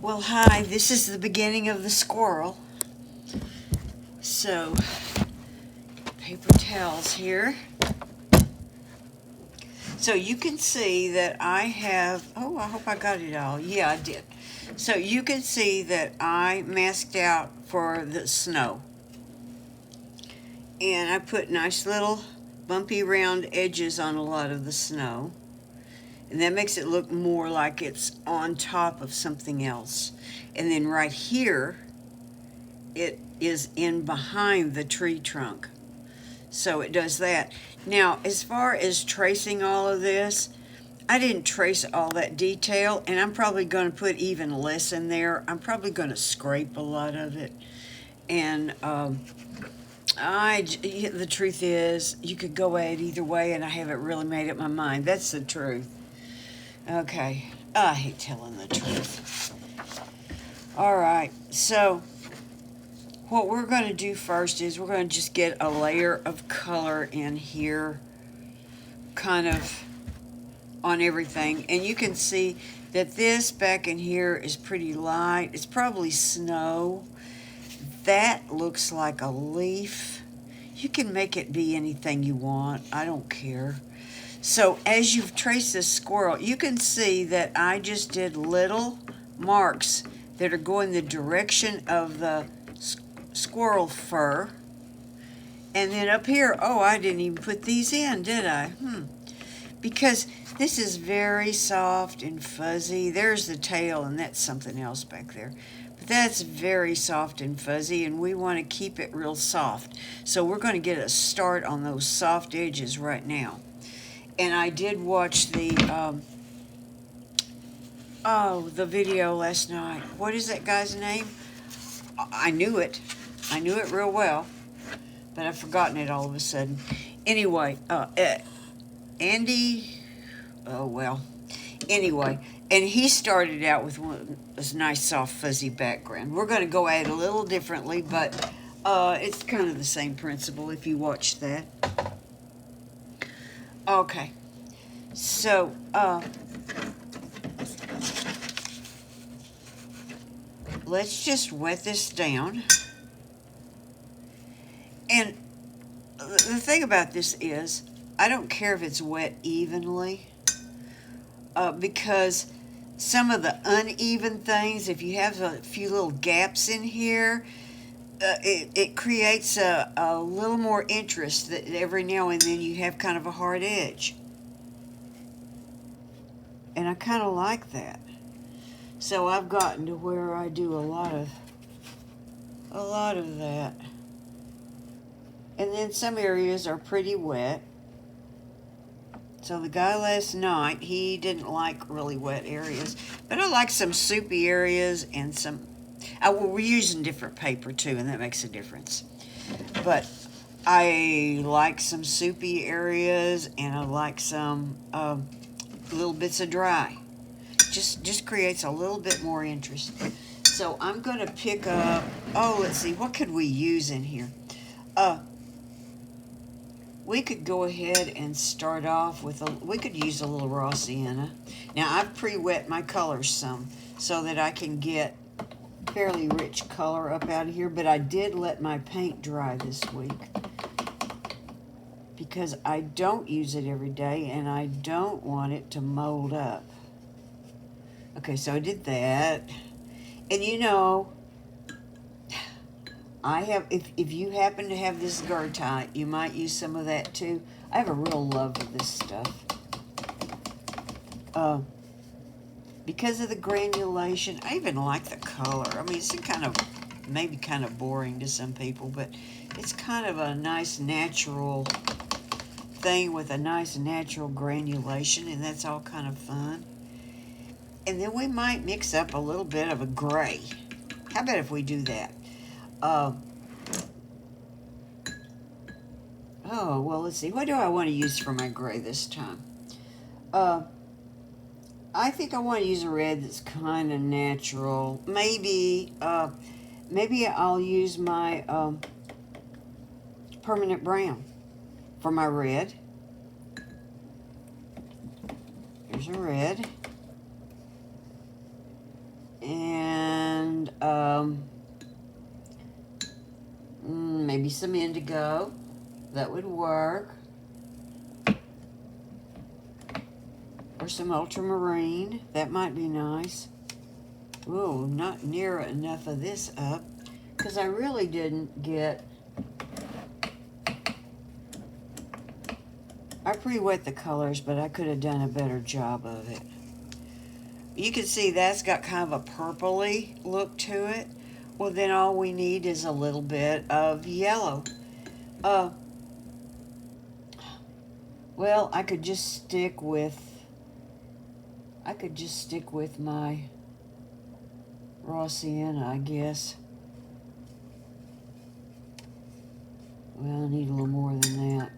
Well, hi, this is the beginning of the squirrel. So, paper towels here. So you can see that I have, oh, I hope I got it all. Yeah, I did. So you can see that I masked out for the snow. And I put nice little bumpy round edges on a lot of the snow. And that makes it look more like it's on top of something else. And then right here, it is in behind the tree trunk. So it does that. Now, as far as tracing all of this, I didn't trace all that detail, and I'm probably going to put even less in there. I'm probably going to scrape a lot of it. And the truth is, you could go at it either way, and I haven't really made up my mind. That's the truth. Okay. I hate telling the truth. All right. So what we're going to do first is we're going to just get a layer of color in here, kind of on everything. And you can see that this back in here is pretty light. It's probably snow. That looks like a leaf. You can make it be anything you want. I don't care. So as you've traced this squirrel, you can see that I just did little marks that are going the direction of the squirrel fur. And then up here, oh, I didn't even put these in, did I? Because this is very soft and fuzzy. There's the tail, and that's something else back there. But that's very soft and fuzzy, and we want to keep it real soft. So we're going to get a start on those soft edges right now. And I did watch the video last night. What is that guy's name? I knew it. I knew it real well, but I've forgotten it all of a sudden. Anyway, Andy, oh well. Anyway, and he started out with this nice, soft, fuzzy background. We're going to go at it a little differently, but it's kind of the same principle if you watch that. Okay, so let's just wet this down. And the thing about this is, I don't care if it's wet evenly, because some of the uneven things, if you have a few little gaps in here, it creates a little more interest that every now and then you have kind of a hard edge. And I kind of like that. So I've gotten to where I do a lot of that. And then some areas are pretty wet. So the guy last night, he didn't like really wet areas. But I like some soupy areas and some... we're using different paper too, and that makes a difference. But I like some soupy areas, and I like some little bits of dry. Just creates a little bit more interest. So I'm going to pick up... let's see, what could we use in here? We could go ahead and start off with we could use a little raw sienna. Now I've pre-wet my colors some so that I can get fairly rich color up out of here, but I did let my paint dry this week because I don't use it every day and I don't want it to mold up. Okay, so I did that. And you know, I have, if you happen to have this Gertite, you might use some of that too. I have a real love of this stuff. Because of the granulation, I even like the color. I mean, it's maybe kind of boring to some people, but it's kind of a nice natural thing with a nice natural granulation, and that's all kind of fun. And then we might mix up a little bit of a gray. How about if we do that? Well, let's see. What do I want to use for my gray this time? I think I want to use a red that's kind of natural. Maybe I'll use my permanent brown for my red. Here's a red. And maybe some indigo. That would work. Or some ultramarine. That might be nice. Ooh, not near enough of this up, because I really didn't get... I pre-wet the colors, but I could have done a better job of it. You can see that's got kind of a purpley look to it. Well, then all we need is a little bit of yellow. Well, I could just stick with my raw sienna, I guess. Well, I need a little more than that.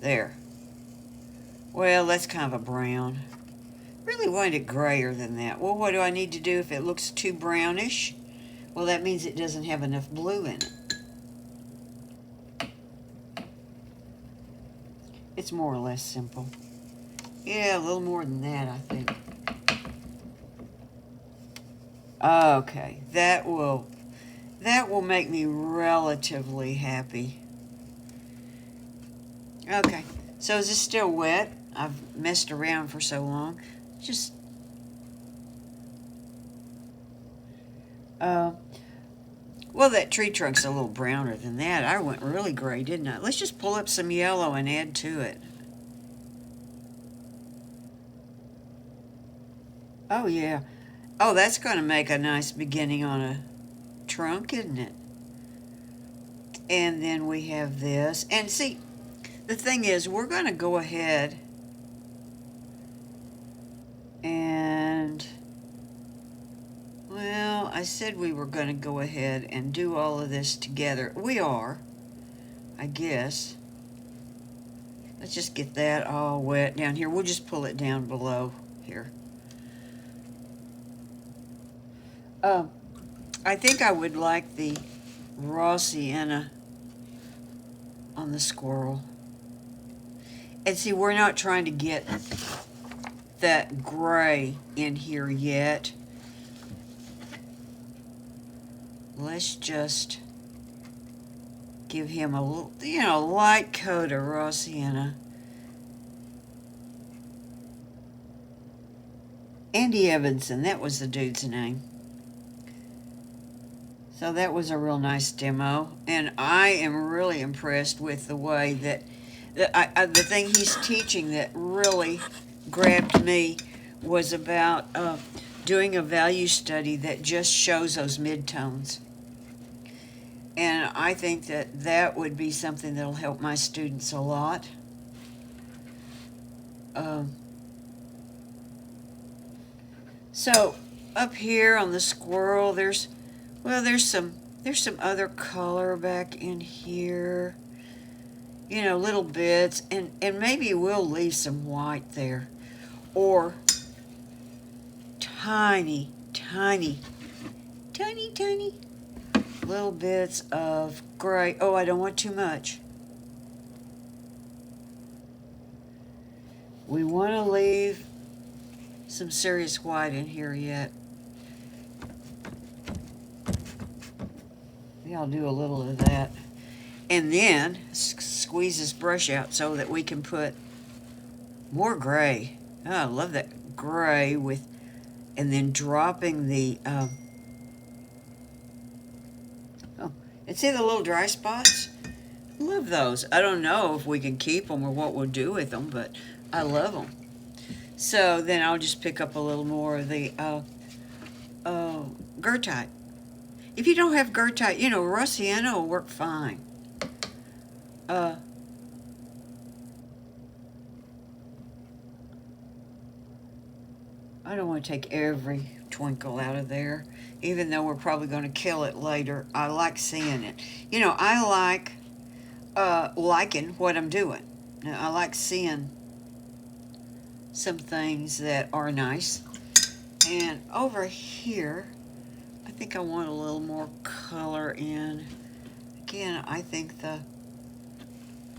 There. Well, that's kind of a brown. Really wanted it grayer than that. Well, what do I need to do if it looks too brownish? Well, that means it doesn't have enough blue in it. It's more or less simple. Yeah, a little more than that, I think. Okay, that will make me relatively happy. Okay, so is this still wet? I've messed around for so long. Just well, that tree trunk's a little browner than that. I went really gray, didn't I? Let's just pull up some yellow and add to it. Oh, yeah. Oh, that's going to make a nice beginning on a trunk, isn't it? And then we have this. And see, the thing is, we're going to go ahead and... Well, I said we were going to go ahead and do all of this together. We are, I guess. Let's just get that all wet down here. We'll just pull it down below here. I think I would like the raw sienna on the squirrel. And see, we're not trying to get that gray in here yet. Let's just give him a little, light coat of raw sienna. Andy Evanson, that was the dude's name. So that was a real nice demo, and I am really impressed with the way that the thing he's teaching that really grabbed me was about doing a value study that just shows those midtones. And I think that would be something that'll help my students a lot. So up here on the squirrel, there's some other color back in here. Little bits, and maybe we'll leave some white there, or tiny little bits of gray. Oh, I don't want too much. We want to leave some serious white in here yet. Maybe I'll do a little of that. And then squeeze this brush out so that we can put more gray. Oh, I love that gray with, and then dropping the, and see the little dry spots? Love those. I don't know if we can keep them or what we'll do with them, but I love them. So then I'll just pick up a little more of the Gertite. If you don't have Gertite, raw sienna will work fine. I don't want to take every twinkle out of there, even though we're probably going to kill it later. I like seeing it. I like liking what I'm doing. Now, I like seeing some things that are nice. And over here, I think I want a little more color in. Again, I think the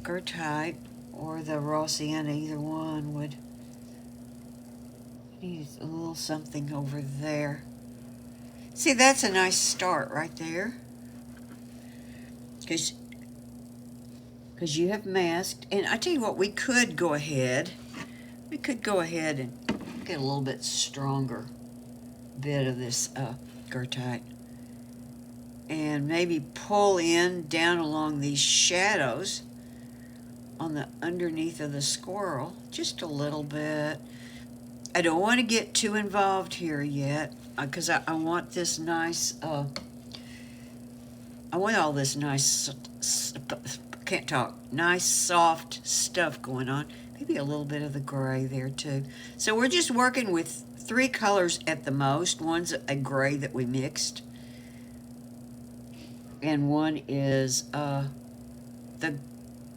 Gertite or the raw sienna, either one would Need a little something over there. See, that's a nice start right there. Because you have masked. And I tell you what, we could go ahead. We could go ahead and get a little bit stronger bit of this Gertite. And maybe pull in down along these shadows on the underneath of the squirrel. Just a little bit. I don't want to get too involved here yet because I want this nice, I want all this nice, can't talk, nice soft stuff going on. Maybe a little bit of the gray there too. So we're just working with 3 colors at the most. One's a gray that we mixed. And one is the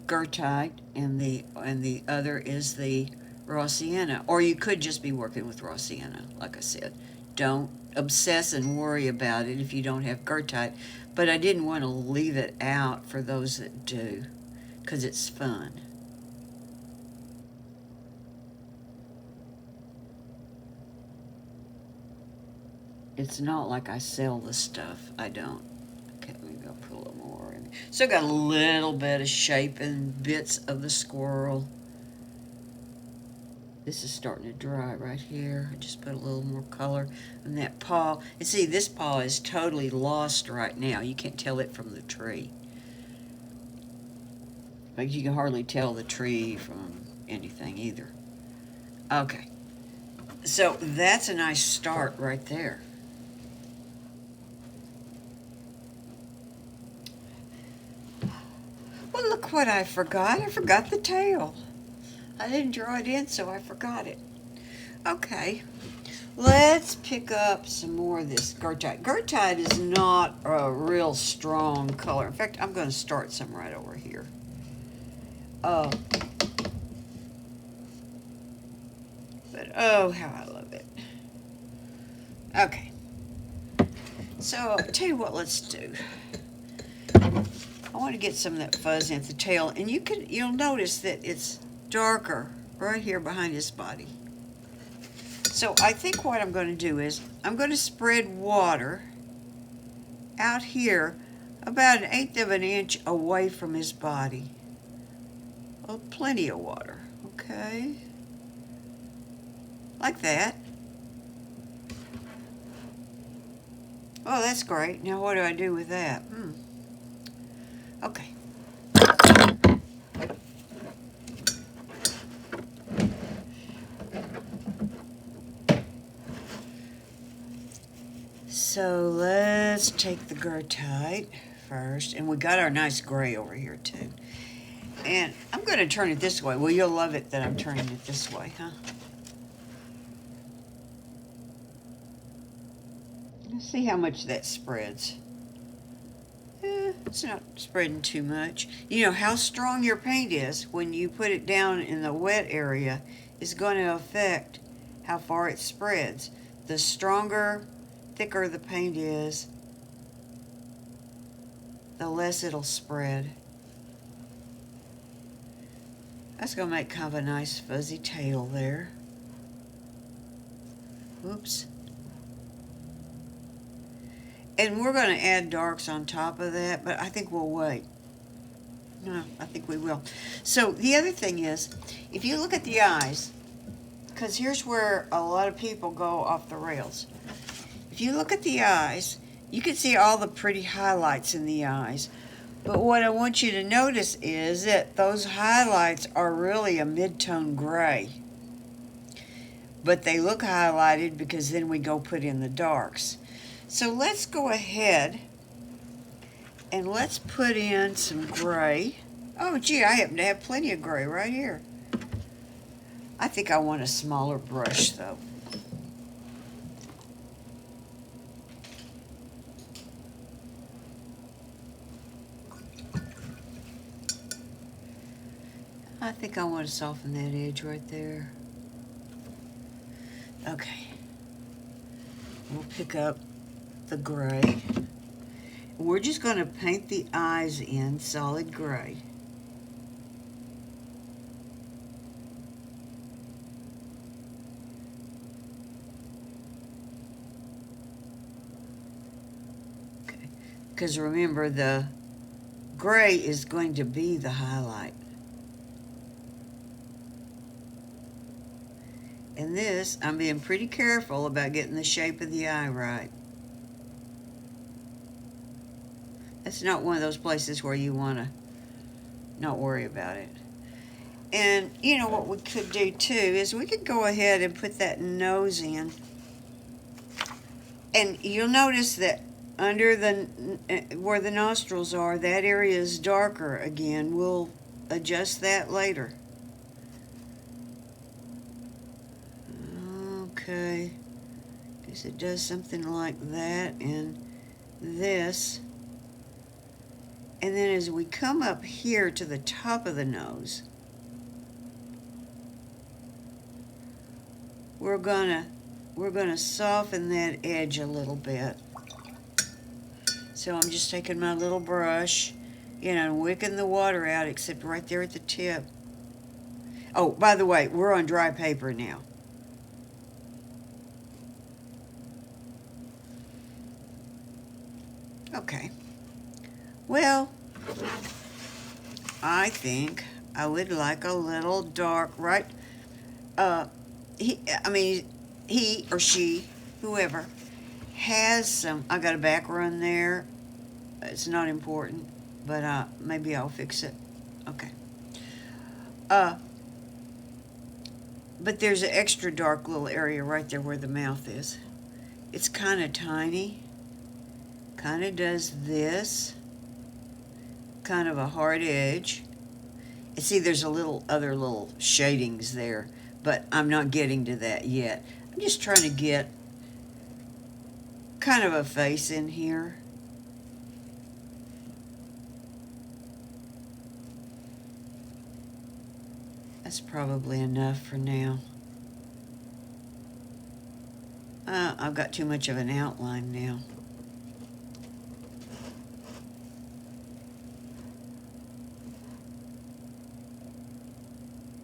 Gertite and the other is the raw sienna, or you could just be working with raw sienna. Like I said, don't obsess and worry about it if you don't have Gertite, but I didn't want to leave it out for those that do, because it's fun. It's not like I sell the stuff. I don't. Okay, maybe I'll put a little more in. Still got a little bit of shape and bits of the squirrel. This is starting to dry right here. I just put a little more color on that paw. And see, this paw is totally lost right now. You can't tell it from the tree. Like, you can hardly tell the tree from anything either. Okay. So that's a nice start right there. Well, look what I forgot. I forgot the tail. I didn't draw it in, so I forgot it. Okay, let's pick up some more of this Gertite. Gertite is not a real strong color. In fact, I'm going to start some right over here. But oh, how I love it. Okay, so I'll tell you what, let's do. I want to get some of that fuzz at the tail, and you'll notice that it's darker right here behind his body. So I think what I'm going to do is I'm going to spread water out here about 1/8 of an inch away from his body. Well, plenty of water, okay? Like that. Oh, that's great. Now what do I do with that? Okay. So let's take the Gertite first, and we got our nice gray over here too. And I'm going to turn it this way. Well, you'll love it that I'm turning it this way, huh? Let's see how much that spreads. It's not spreading too much. You know, how strong your paint is when you put it down in the wet area is going to affect how far it spreads. The stronger, thicker the paint is, the less it'll spread. That's going to make kind of a nice fuzzy tail there. Oops. And we're going to add darks on top of that, but I think we'll wait. No, I think we will. So the other thing is, if you look at the eyes, because here's where a lot of people go off the rails. If you look at the eyes, you can see all the pretty highlights in the eyes. But what I want you to notice is that those highlights are really a mid-tone gray. But they look highlighted because then we go put in the darks. So let's go ahead and let's put in some gray. Oh, gee, I happen to have plenty of gray right here. I think I want a smaller brush, though. I think I want to soften that edge right there. Okay. We'll pick up the gray. We're just going to paint the eyes in solid gray. Because remember, the gray is going to be the highlight. And this, I'm being pretty careful about getting the shape of the eye right. That's not one of those places where you want to not worry about it. And you know what we could do too is we could go ahead and put that nose in. And you'll notice that under the where the nostrils are, that area is darker again. We'll adjust that later. Okay, guess it does something like that and this. And then as we come up here to the top of the nose, we're gonna soften that edge a little bit. So I'm just taking my little brush, and wicking the water out, except right there at the tip. Oh, by the way, we're on dry paper now. Okay. Well, I think I would like a little dark, right? He or she, whoever, has some. I got a back run there. It's not important, but maybe I'll fix it. Okay. But there's an extra dark little area right there where the mouth is. It's kind of tiny. Kind of does this. Kind of a hard edge. And see, there's other little shadings there, but I'm not getting to that yet. I'm just trying to get kind of a face in here. That's probably enough for now. I've got too much of an outline now.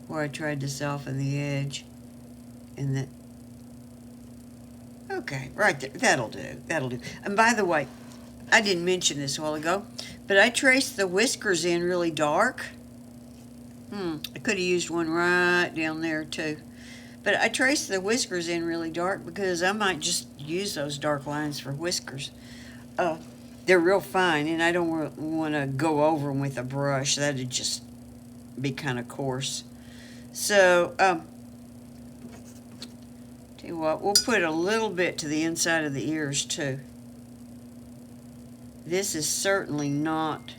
Where I tried to soften the edge. And that. Okay, right there. That'll do. That'll do. And by the way, I didn't mention this a while ago, but I traced the whiskers in really dark. I could have used one right down there too. But I traced the whiskers in really dark because I might just use those dark lines for whiskers. They're real fine, and I don't want to go over them with a brush. That'd just be kind of coarse. So, tell you what, we'll put a little bit to the inside of the ears too. This is certainly not,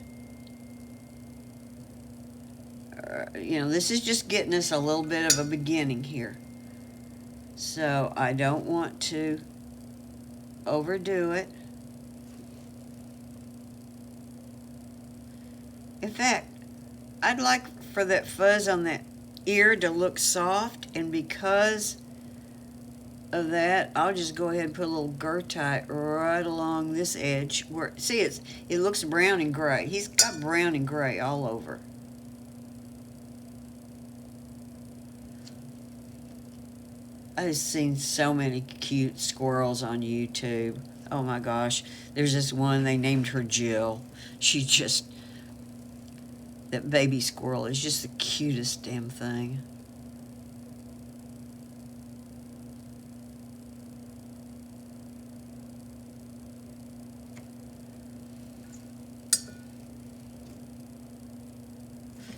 this is just getting us a little bit of a beginning here. So I don't want to overdo it. In fact, I'd like for that fuzz on that ear to look soft, and because of that, I'll just go ahead and put a little Gertite right along this edge where, see, it looks brown and gray. He's got brown and gray all over. I've seen so many cute squirrels on YouTube. Oh my gosh. There's this one, they named her Jill. That baby squirrel is just the cutest damn thing.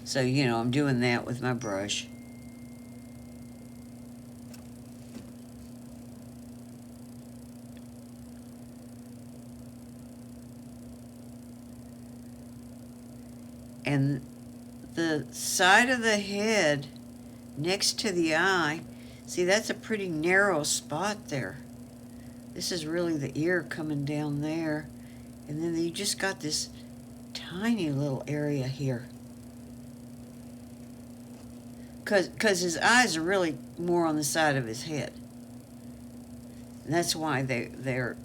So, I'm doing that with my brush. And the side of the head next to the eye, see, that's a pretty narrow spot there. This is really the ear coming down there. And then you just got this tiny little area here. Because his eyes are really more on the side of his head. And that's why they're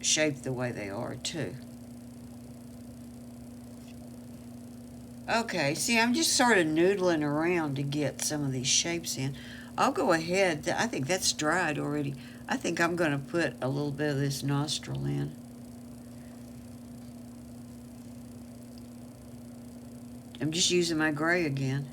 shaped the way they are, too. Okay, see, I'm just sort of noodling around to get some of these shapes in. I'll go ahead. I think that's dried already. I think I'm going to put a little bit of this nostril in. I'm just using my gray again.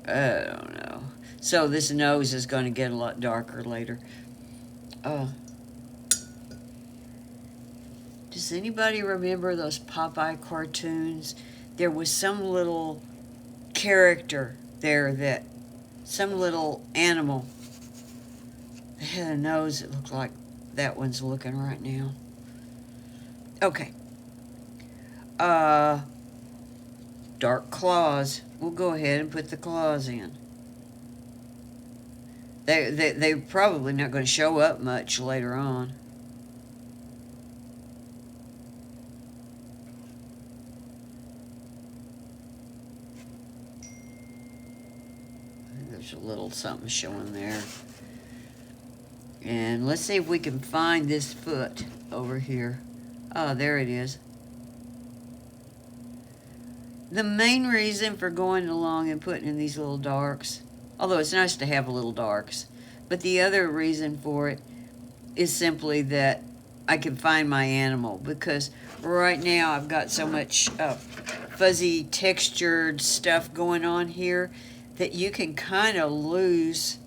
I don't know. So this nose is going to get a lot darker later. Does anybody remember those Popeye cartoons? There was some little character there that, some little animal that had a nose that looked like that one's looking right now. Okay. Dark claws. We'll go ahead and put the claws in. They're probably not going to show up much later on. There's a little something showing there. And let's see if we can find this foot over here. Oh, there it is. The main reason for going along and putting in these little darks, although it's nice to have little darks, but the other reason for it is simply that I can find my animal, because right now I've got so much fuzzy textured stuff going on here that you can kind of lose,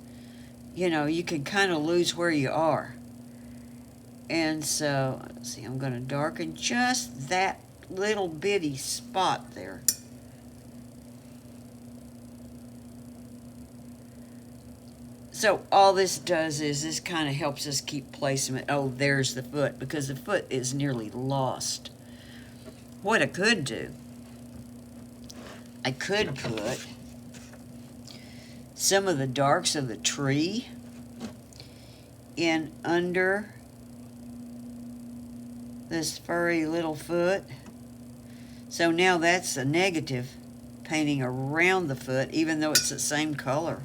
you can kind of lose where you are. And so, let's see, I'm going to darken just that little bitty spot there. So all this does is this kind of helps us keep placement. Oh, there's the foot, because the foot is nearly lost. What I could do, I could put some of the darks of the tree in under this furry little foot. So now that's a negative painting around the foot, even though it's the same color.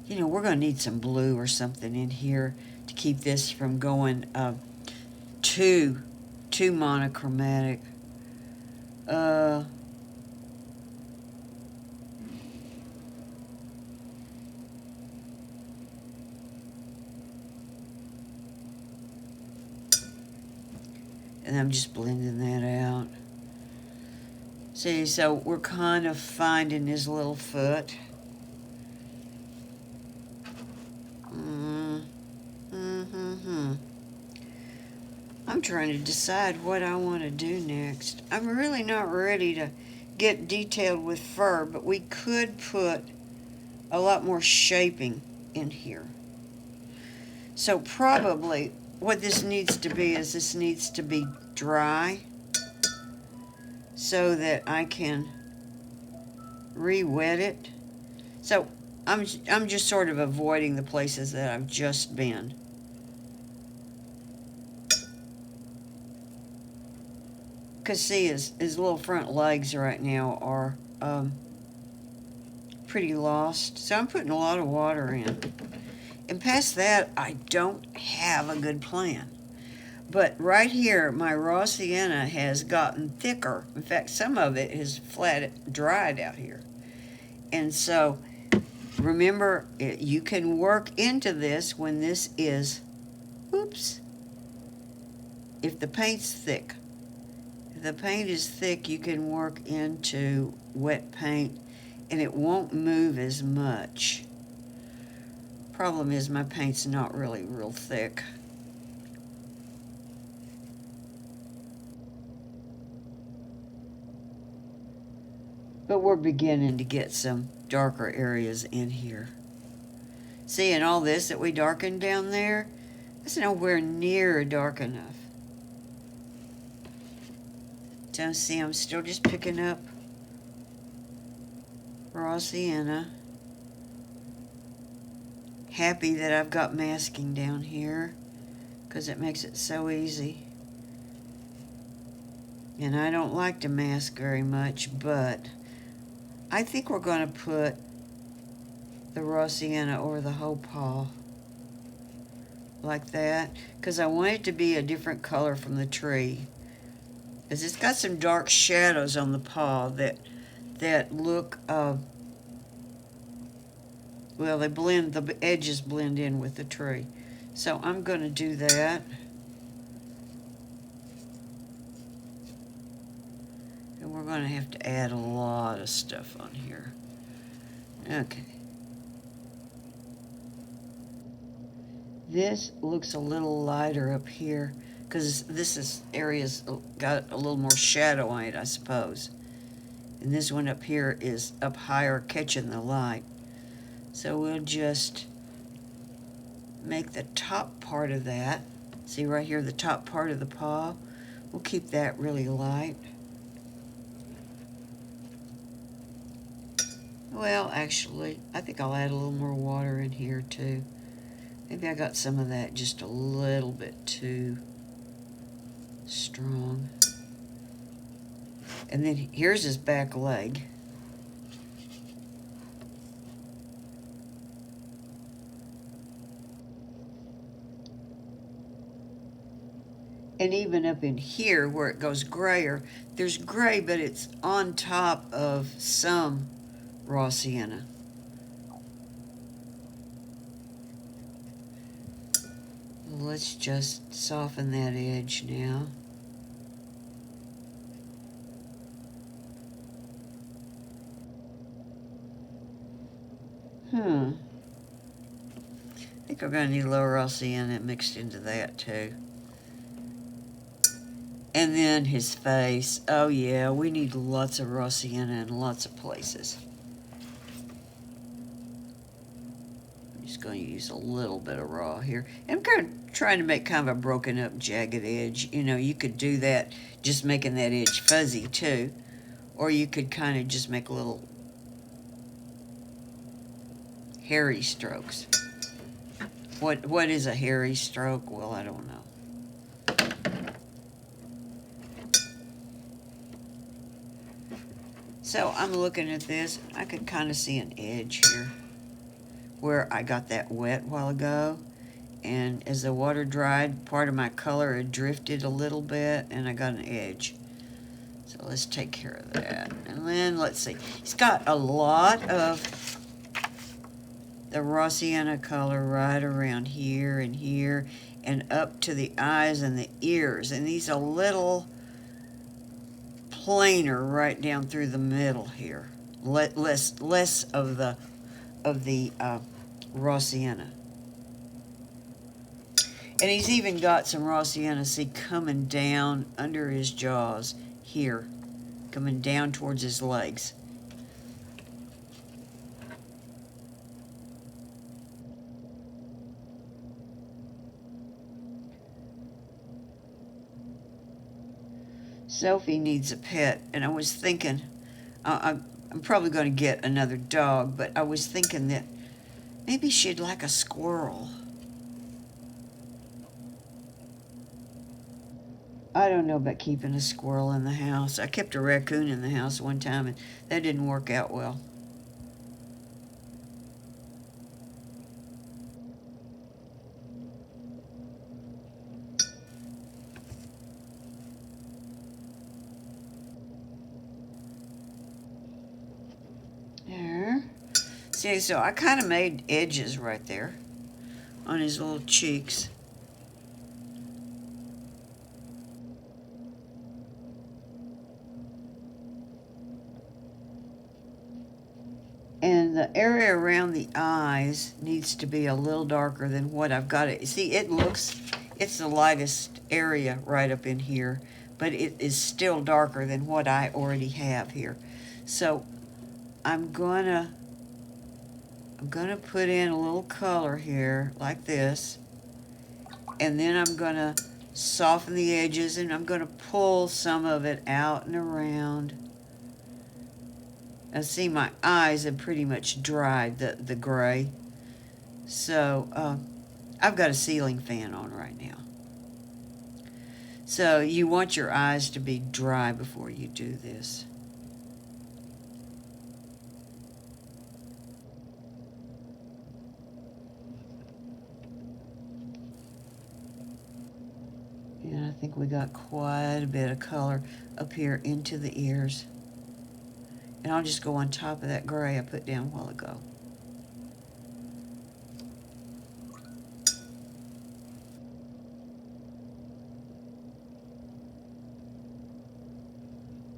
We're going to need some blue or something in here to keep this from going too monochromatic. And I'm just blending that out. See, so we're kind of finding his little foot. I'm trying to decide what I want to do next. I'm really not ready to get detailed with fur, but we could put a lot more shaping in here. So probably what this needs to be is this needs to be dry so that I can re-wet it. So I'm just sort of avoiding the places that I've just been. Because see, his little front legs right now are pretty lost. So I'm putting a lot of water in. And past that, I don't have a good plan. But right here, my raw sienna has gotten thicker. In fact, some of it is dried out here. And so, remember, you can work into this when this is, if the paint's thick. If the paint is thick, you can work into wet paint and it won't move as much. Problem is my paint's not really real thick. But we're beginning to get some darker areas in here. See, and all this that we darkened down there, it's nowhere near dark enough. So see, I'm still just picking up raw sienna. Happy that I've got masking down here because it makes it so easy. And I don't like to mask very much, but I think we're going to put the raw sienna over the whole paw like that because I want it to be a different color from the tree. because it's got some dark shadows on the paw that look, well, they blend, the edges blend in with the tree. So I'm going to do that. And we're going to have to add a lot of stuff on here. Okay. This looks a little lighter up here because area's got a little more shadow on it, I suppose. And this one up here is up higher, catching the light. So we'll just make the top part of that. See right here, the top part of the paw? We'll keep that really light. Well, actually, I think I'll add a little more water in here too. Maybe I got some of that just a little bit too strong. And then here's his back leg. And even up in here where it goes grayer, there's gray, but it's on top of some raw sienna. Let's just soften that edge now. I think we're going to need a little raw sienna mixed into that too. And then his face. Oh yeah, we need lots of raw sienna in lots of places. I'm just going to use a little bit of raw here. I'm kind of trying to make kind of a broken up jagged edge. You know, you could do that just making that edge fuzzy too. Or you could kind of just make little hairy strokes. What is a hairy stroke? Well, I don't know. So I'm looking at this. I could kind of see an edge here where I got that wet a while ago. And as the water dried, part of my color had drifted a little bit and I got an edge. So let's take care of that. And then let's see. He's got a lot of the raw sienna color right around here and up to the eyes and the ears. And these are a little plainer right down through the middle here. Less of the raw sienna. And he's even got some raw sienna, see, coming down under his jaws here, coming down towards his legs. Sophie needs a pet, and I was thinking, I'm probably going to get another dog, but I was thinking that maybe she'd like a squirrel. I don't know about keeping a squirrel in the house. I kept a raccoon in the house one time, and that didn't work out well. There. See, so I kind of made edges right there on his little cheeks. And the area around the eyes needs to be a little darker than what I've got it. See, it's the lightest area right up in here, but it is still darker than what I already have here. So I'm gonna put in a little color here like this, and then I'm gonna soften the edges, and I'm gonna pull some of it out and around. Now see, my eyes have pretty much dried the gray. So I've got a ceiling fan on right now. So you want your eyes to be dry before you do this. And I think we got quite a bit of color up here into the ears. And I'll just go on top of that gray I put down a while ago.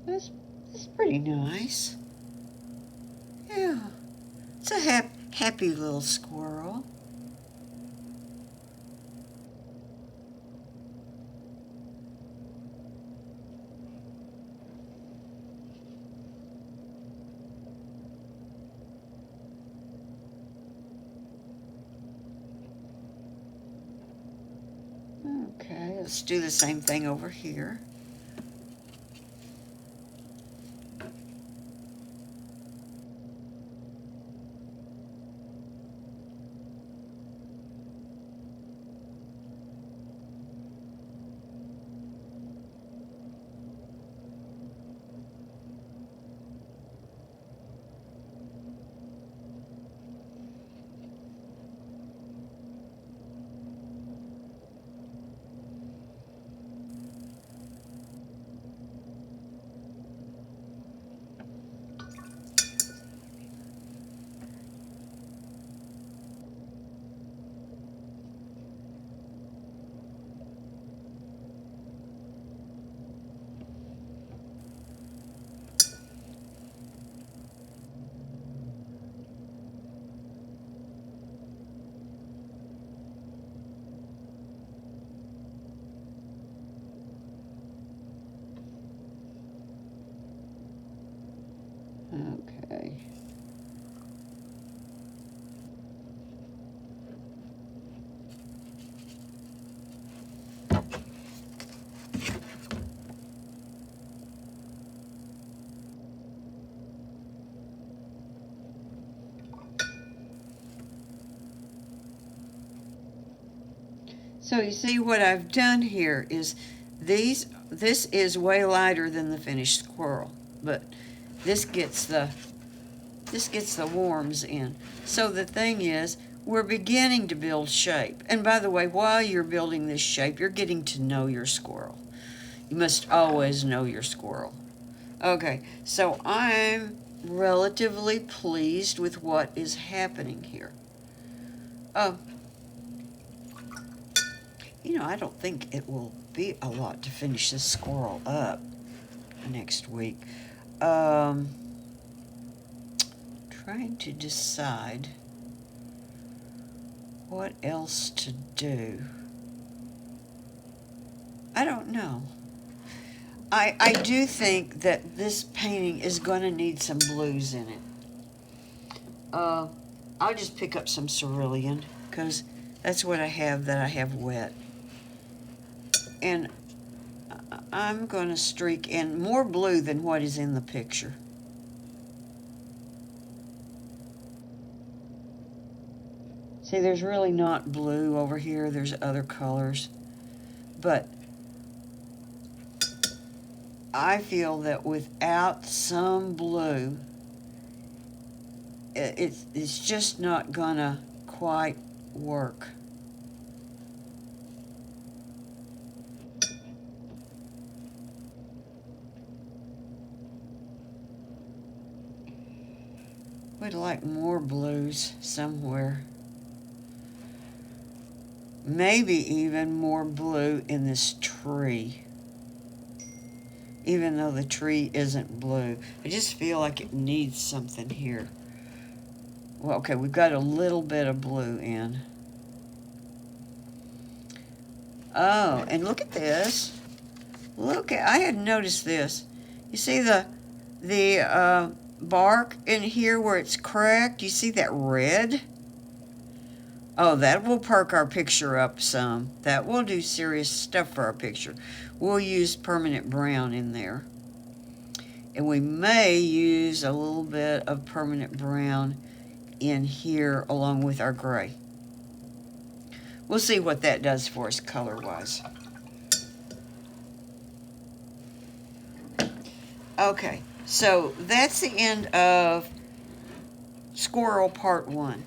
That's pretty nice. Yeah, it's a happy little squirrel. Okay, let's do the same thing over here. Okay. So you see what I've done here is this is way lighter than the finished squirrel, but this gets the warms in. So the thing is, we're beginning to build shape. And by the way, while you're building this shape, you're getting to know your squirrel. You must always know your squirrel. Okay, so I'm relatively pleased with what is happening here. You know, I don't think it will be a lot to finish this squirrel up next week. Trying to decide what else to do. I don't know. I do think that this painting is going to need some blues in it. I'll just pick up some cerulean because that's what I have wet. And I'm going to streak in more blue than what is in the picture. See, there's really not blue over here. There's other colors. But I feel that without some blue, it's just not going to quite work. Would like more blues somewhere. Maybe even more blue in this tree. Even though the tree isn't blue. I just feel like it needs something here. Well, okay, we've got a little bit of blue in. Oh, and look at this. I hadn't noticed this. You see the bark in here where it's cracked? You see that red? Oh, that will perk our picture up some. That will do serious stuff for our picture. We'll use permanent brown in there. And we may use a little bit of permanent brown in here along with our gray. We'll see what that does for us color-wise. Okay, so that's the end of Squirrel Part 1.